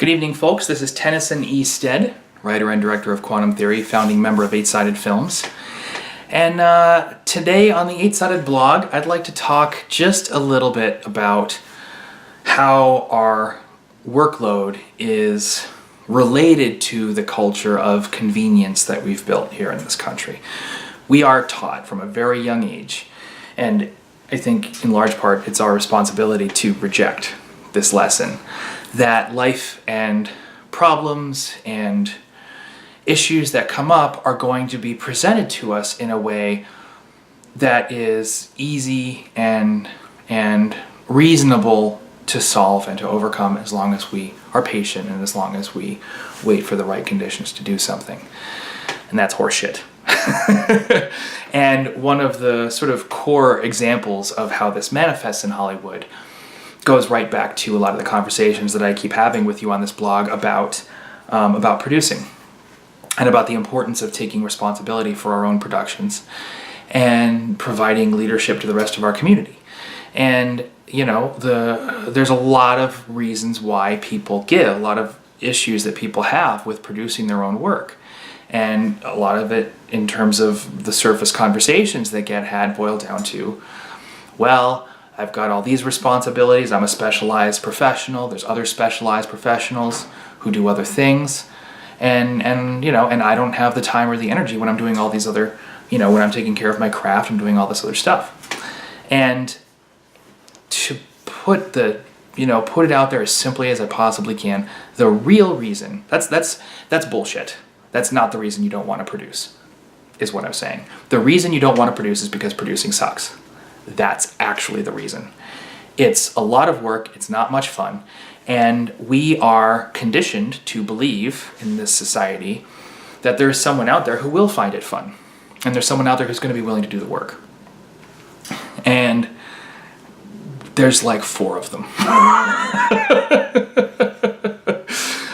Good evening, folks. This is Tennyson E Stead, writer and director of Quantum Theory, founding member of 8-Sided Films. And today on the 8-Sided blog, I'd like to talk just a little bit about how our workload is related to the culture of convenience that we've built here in this country. We are taught from a very young age, and I think in large part it's our responsibility to reject this lesson, that life and problems and issues that come up are going to be presented to us in a way that is easy and reasonable to solve and to overcome as long as we are patient and as long as we wait for the right conditions to do something. And that's horseshit. And one of the sort of core examples of how this manifests in Hollywood goes right back to a lot of the conversations that I keep having with you on this blog about producing and about the importance of taking responsibility for our own productions and providing leadership to the rest of our community. And you know, there's a lot of reasons why people give, a lot of issues that people have with producing their own work. And a lot of it, in terms of the surface conversations that get had, boil down to, well, I've got all these responsibilities, I'm a specialized professional, there's other specialized professionals who do other things, and I don't have the time or the energy when I'm doing all these other, when I'm taking care of my craft, I'm doing all this other stuff. And to put it out there as simply as I possibly can, the real reason, that's bullshit. That's not the reason you don't want to produce, is what I'm saying. The reason you don't want to produce is because producing sucks. That's actually the reason. It's a lot of work, it's not much fun, and we are conditioned to believe in this society that there's someone out there who will find it fun, and there's someone out there who's going to be willing to do the work. And there's like 4 of them.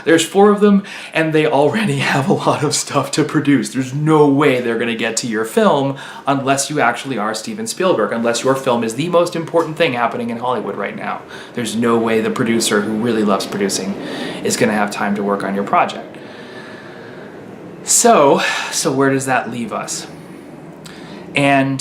There's 4 of them, and they already have a lot of stuff to produce. There's no way they're going to get to your film unless you actually are Steven Spielberg, unless your film is the most important thing happening in Hollywood right now. There's no way the producer who really loves producing is going to have time to work on your project. So where does that leave us? And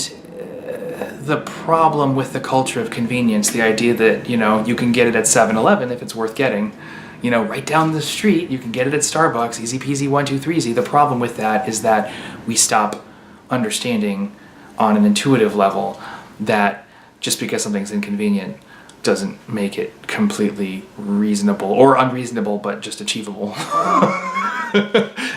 the problem with the culture of convenience, the idea that, you can get it at 7-Eleven if it's worth getting, right down the street, you can get it at Starbucks, easy peasy, 1, 2, 3, The problem with that is that we stop understanding on an intuitive level that just because something's inconvenient doesn't make it completely reasonable or unreasonable, but just achievable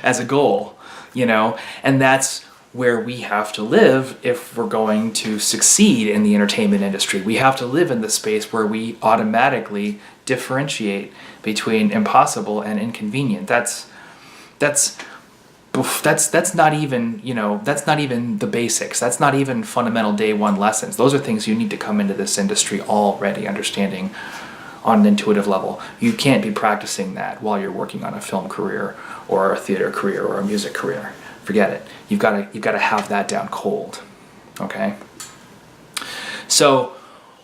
as a goal, and that's where we have to live if we're going to succeed in the entertainment industry. We have to live in the space where we automatically differentiate between impossible and inconvenient. That's not even, that's not even the basics. That's not even fundamental day one lessons. Those are things you need to come into this industry already understanding on an intuitive level. You can't be practicing that while you're working on a film career or a theater career or a music career. Forget it. You've got to have that down cold. Okay? So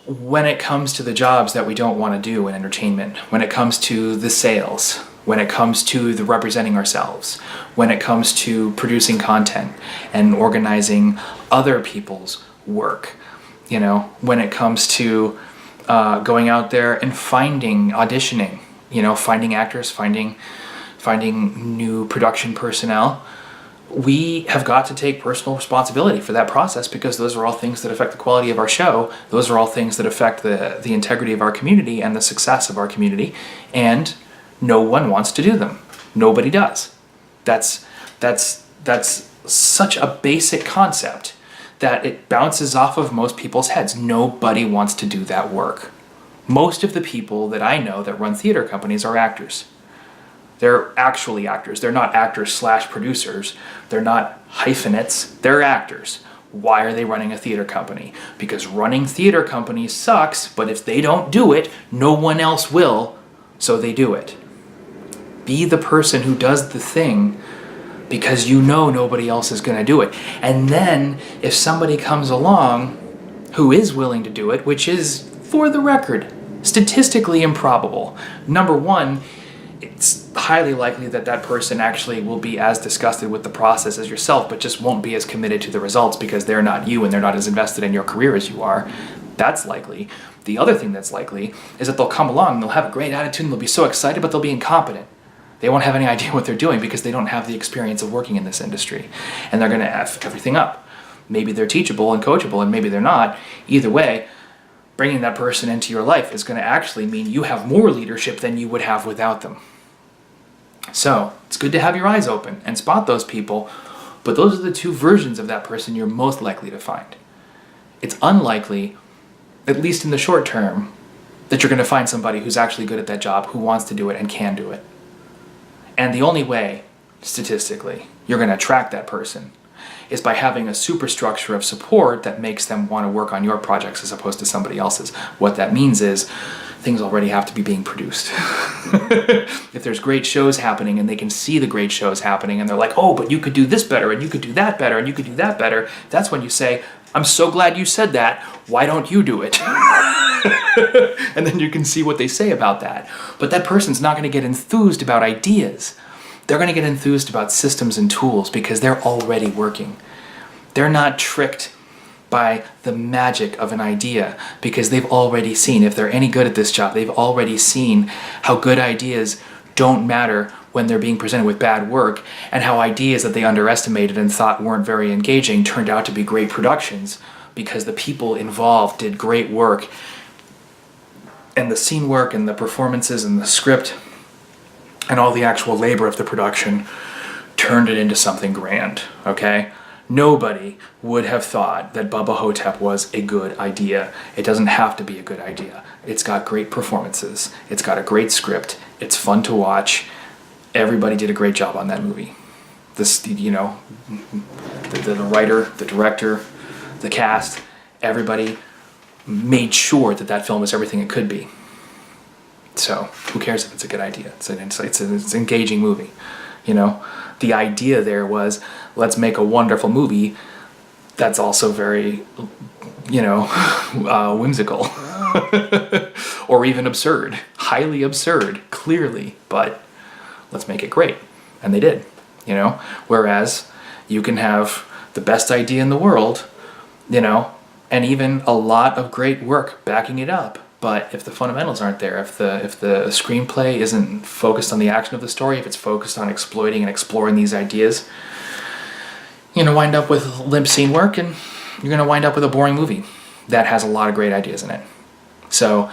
when it comes to the jobs that we don't want to do in entertainment, when it comes to the sales, when it comes to the representing ourselves, when it comes to producing content and organizing other people's work, when it comes to going out there and auditioning, finding actors, finding new production personnel, we have got to take personal responsibility for that process, because those are all things that affect the quality of our show. Those are all things that affect the integrity of our community and the success of our community, and no one wants to do them. Nobody does. That's such a basic concept that it bounces off of most people's heads. Nobody wants to do that work. Most of the people that I know that run theater companies are actors. They're actually actors. They're not actors/producers. They're not hyphenates. They're actors. Why are they running a theater company? Because running theater companies sucks, but if they don't do it, no one else will, so they do it. Be the person who does the thing because nobody else is going to do it. And then if somebody comes along who is willing to do it, which is, for the record, statistically improbable. Number one, it's highly likely that that person actually will be as disgusted with the process as yourself, but just won't be as committed to the results because they're not you and they're not as invested in your career as you are. That's likely. The other thing that's likely is that they'll come along and they'll have a great attitude and they'll be so excited, but they'll be incompetent. They won't have any idea what they're doing because they don't have the experience of working in this industry. And they're going to F everything up. Maybe they're teachable and coachable, and maybe they're not. Either way, bringing that person into your life is going to actually mean you have more leadership than you would have without them. So it's good to have your eyes open and spot those people, but those are the two versions of that person you're most likely to find. It's unlikely, at least in the short term, that you're going to find somebody who's actually good at that job, who wants to do it and can do it. And the only way, statistically, you're going to attract that person is by having a superstructure of support that makes them want to work on your projects as opposed to somebody else's. What that means is things already have to be being produced. If there's great shows happening and they can see the great shows happening and they're like, oh, but you could do this better and you could do that better and you could do that better, that's when you say, I'm so glad you said that. Why don't you do it? And then you can see what they say about that. But that person's not going to get enthused about ideas. They're going to get enthused about systems and tools because they're already working. They're not tricked by the magic of an idea because they've already seen, if they're any good at this job, they've already seen how good ideas don't matter when they're being presented with bad work, and how ideas that they underestimated and thought weren't very engaging turned out to be great productions because the people involved did great work, and the scene work and the performances and the script and all the actual labor of the production turned it into something grand, okay? Nobody would have thought that Bubba Hotep was a good idea. It doesn't have to be a good idea. It's got great performances. It's got a great script. It's fun to watch. Everybody did a great job on that movie. This, you know, the writer, the director, the cast, everybody made sure that that film was everything it could be. So who cares if it's a good idea? It's an engaging movie, you know? The idea there was, let's make a wonderful movie that's also very, you know, whimsical or even absurd, highly absurd, clearly, but let's make it great. And they did, you know? Whereas you can have the best idea in the world, you know, and even a lot of great work backing it up. But if the fundamentals aren't there, if the screenplay isn't focused on the action of the story, if it's focused on exploiting and exploring these ideas, you're going to wind up with limp scene work and you're going to wind up with a boring movie that has a lot of great ideas in it. So,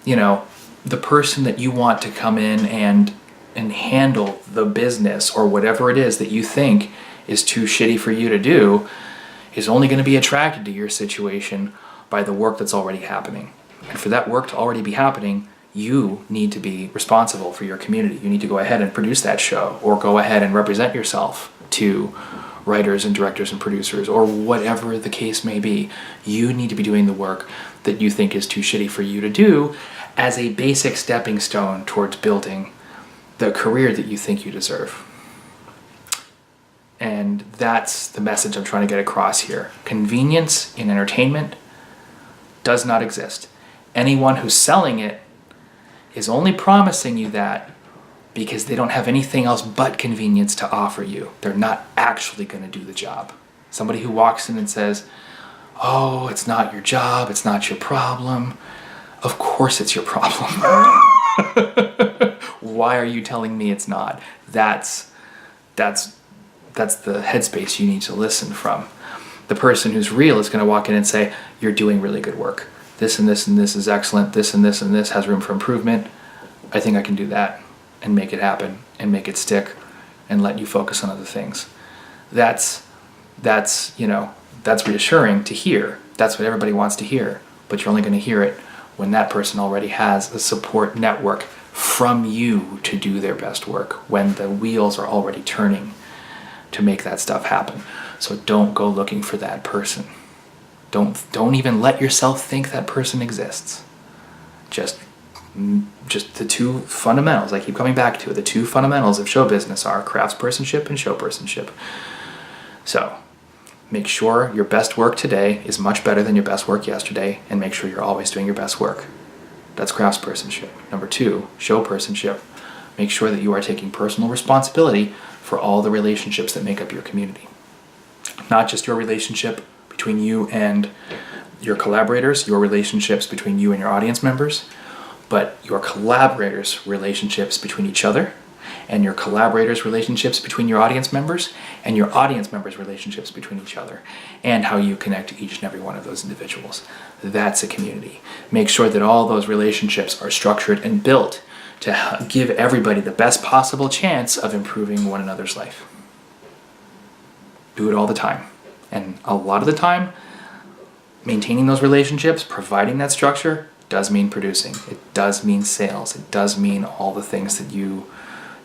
you know, the person that you want to come in and handle the business or whatever it is that you think is too shitty for you to do is only going to be attracted to your situation by the work that's already happening. And for that work to already be happening, you need to be responsible for your community. You need to go ahead and produce that show, or go ahead and represent yourself to writers and directors and producers, or whatever the case may be. You need to be doing the work that you think is too shitty for you to do as a basic stepping stone towards building the career that you think you deserve. And that's the message I'm trying to get across here. Convenience in entertainment does not exist. Anyone who's selling it is only promising you that because they don't have anything else but convenience to offer you. They're not actually going to do the job. Somebody who walks in and says, oh, it's not your job, it's not your problem. Of course it's your problem. Why are you telling me it's not? That's the headspace you need to listen from. The person who's real is going to walk in and say, you're doing really good work. This and this and this is excellent. This and this and this has room for improvement. I think I can do that and make it happen and make it stick and let you focus on other things. That's reassuring to hear. That's what everybody wants to hear. But you're only going to hear it when that person already has a support network from you to do their best work, when the wheels are already turning to make that stuff happen. So don't go looking for that person. Don't even let yourself think that person exists. Just the two fundamentals I keep coming back to. The two fundamentals of show business are craftspersonship and showpersonship. So make sure your best work today is much better than your best work yesterday, and make sure you're always doing your best work. That's craftspersonship. Number two, showpersonship. make sure that you are taking personal responsibility for all the relationships that make up your community. Not just your relationship between you and your collaborators, your relationships between you and your audience members, but your collaborators' relationships between each other, and your collaborators' relationships between your audience members, and your audience members' relationships between each other, and how you connect to each and every one of those individuals. That's a community. Make sure that all those relationships are structured and built to give everybody the best possible chance of improving one another's life. Do it all the time. And a lot of the time, maintaining those relationships, providing that structure, does mean producing. It does mean sales. It does mean all the things that you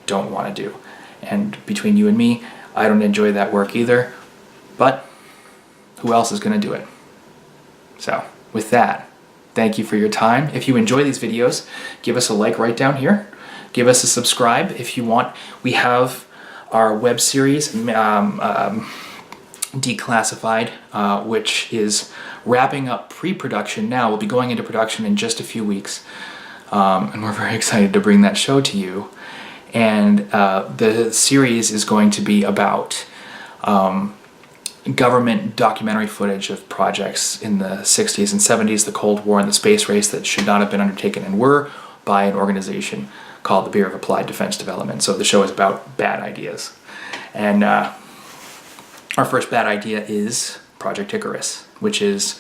don't want to do. And between you and me, I don't enjoy that work either, but who else is going to do it? So with that, thank you for your time. If you enjoy these videos, give us a like right down here. Give us a subscribe if you want. We have our web series, Declassified, which is wrapping up pre-production now. We'll be going into production in just a few weeks, and we're very excited to bring that show to you. And the series is going to be about government documentary footage of projects in the 60s and 70s, the Cold War and the space race that should not have been undertaken and were by an organization called the Bureau of Applied Defense Development. So the show is about bad ideas. And our first bad idea is Project Icarus, which is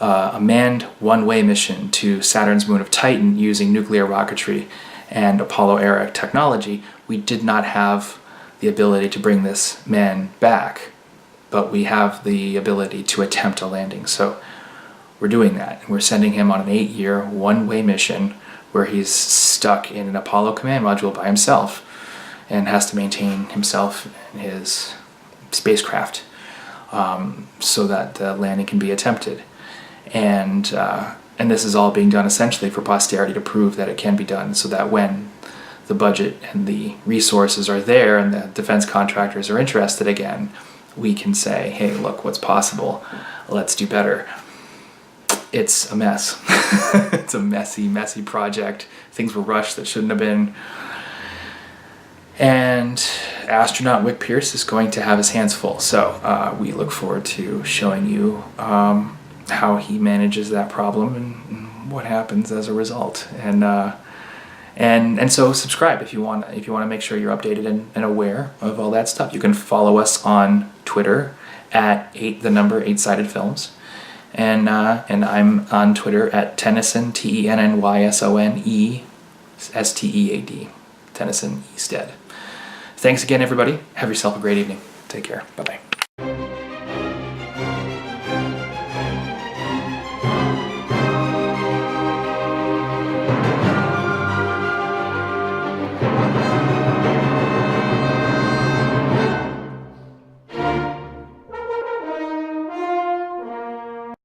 a manned one-way mission to Saturn's moon of Titan using nuclear rocketry and Apollo-era technology. We did not have the ability to bring this man back, but we have the ability to attempt a landing. So we're doing that. We're sending him on an 8-year, one-way mission where he's stuck in an Apollo command module by himself and has to maintain himself and his spacecraft so that the landing can be attempted. And this is all being done essentially for posterity to prove that it can be done, so that when the budget and the resources are there and the defense contractors are interested again, we can say, hey, look what's possible. Let's do better. It's a mess. It's a messy project. Things were rushed that shouldn't have been. And astronaut Wick Pierce is going to have his hands full. So we look forward to showing you how he manages that problem and what happens as a result. And so subscribe if you want to make sure you're updated and aware of all that stuff. You can follow us on Twitter at 8sided films. And I'm on Twitter at Tennyson, Tennysone Stead, Tennyson E Stead. Thanks again, everybody. Have yourself a great evening. Take care. Bye-bye.